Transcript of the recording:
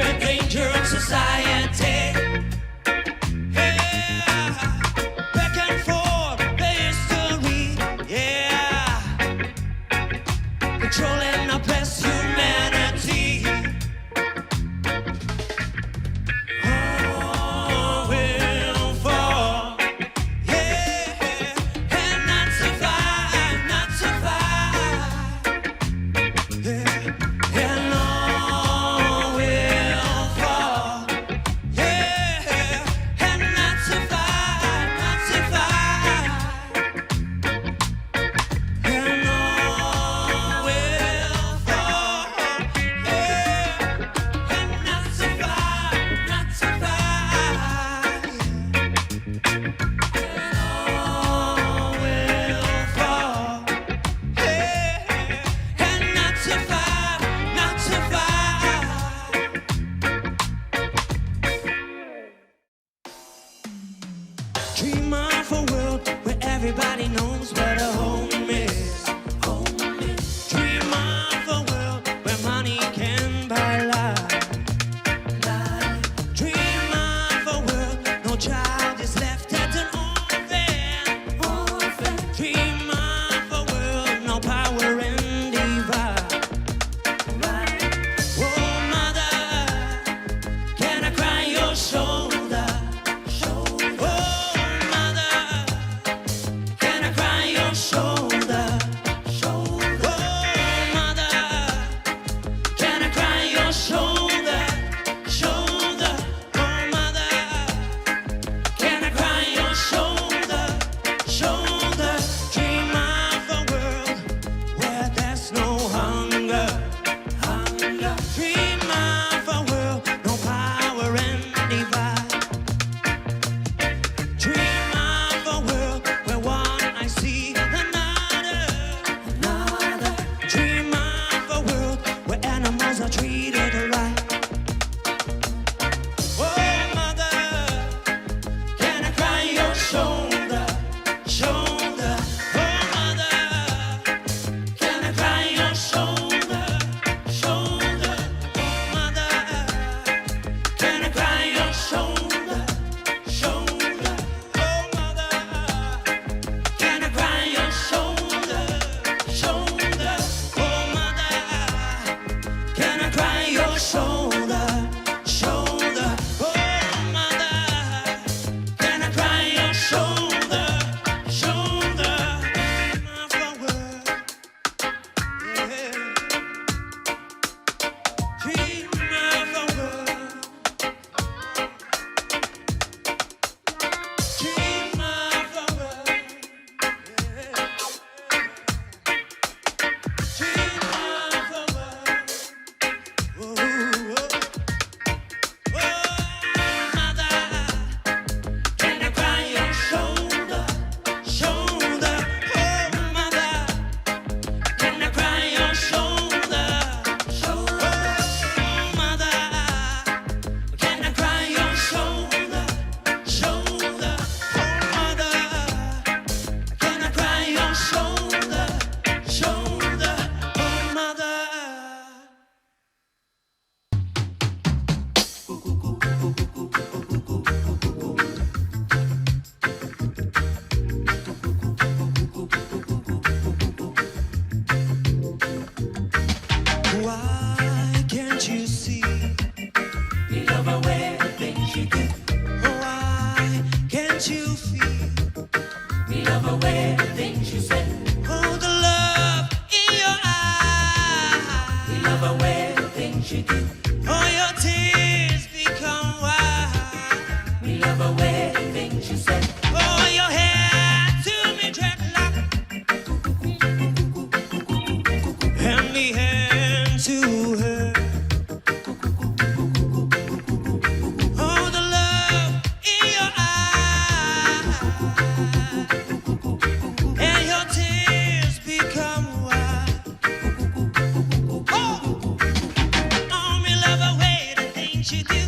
the danger of society. Yeah, back and forth, the history. Yeah, controlling oppressed humanity. All will fall. Yeah, and not survive, not survive. Yeah, and all will fall. Yeah, and not survive, not survive. And all will fall. Yeah, and not survive, not survive. And all will fall. Yeah, and not survive, not survive. Dream of a world where everybody knows what a home is. Home is. Dream of a world where money can buy life. Life. Dream of a world no child is left at an orphan. Orphan. Dream of a world no power and divide. Right. Oh mother, can I cry your shoulder? Shoulder. Oh mother, can I cry your shoulder? Shoulder. Oh mother, can I cry your shoulder? Shoulder. Oh mother, can I cry your shoulder? Shoulder. Dream of a world where there's no hunger. Hunger. Dream of a world no power and divide. Dream of a world where one I see another. Another. Dream of a world where animals are treated right. Oh mother, can I cry your shoulder? Shoulder. Oh mother, can I cry your shoulder? Shoulder. Oh mother, can I cry your shoulder? Shoulder. Oh mother, can I cry your shoulder? Shoulder. Oh mother, can I cry your shoulder? Shoulder. Oh mother, can I cry your shoulder? Shoulder. Dream of a world. Yeah. Dream of a world. Dream of a world. Yeah. Dream of a world. Whoa, whoa. Oh, mother, can I cry your shoulder? Shoulder. Oh, mother, can I cry your shoulder? Shoulder. Oh, mother, can I cry your shoulder? Shoulder. Oh, mother, can I cry your shoulder? Shoulder. Oh, mother. Why can't you see? We love the way the things you do. Why can't you feel? We love the way the things you say. Oh, the love in your eyes. We love the way the things you do. Oh, your tears become wide. We love the way the things you say. Oh, your hair to me dreadlock. And me hand to her. Oh, the love in your eyes. And your tears become wide. Oh, me love the way the things you do.